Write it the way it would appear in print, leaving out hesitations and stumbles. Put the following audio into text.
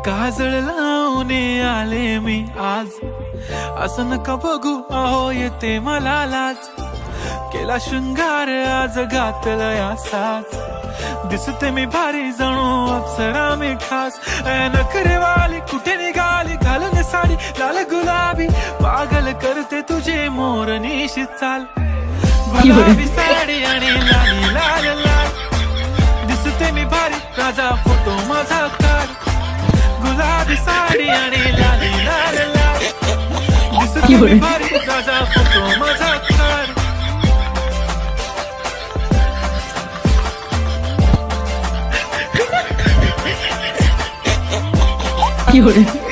काजळ लावून आले मी आज, असं नका बघू अहो येते मला लाज. केला शृंगार आज घातला साज, दिसते मी भारी जणू अप्सरा मी खास. नखरेवाली कुठे निघाली घालून साडी लाल गुलाबी, पागल करते तुझे मोरनीशी चाल. गुलाबी साडी आणि लाली लाल लाल, दिसते मी भारी राजा फोटो माझा काढ. गुलाबी साडी आणि लाली लाल लाल, दिसते मी भारी राजा फोटो माझा काढ.有人。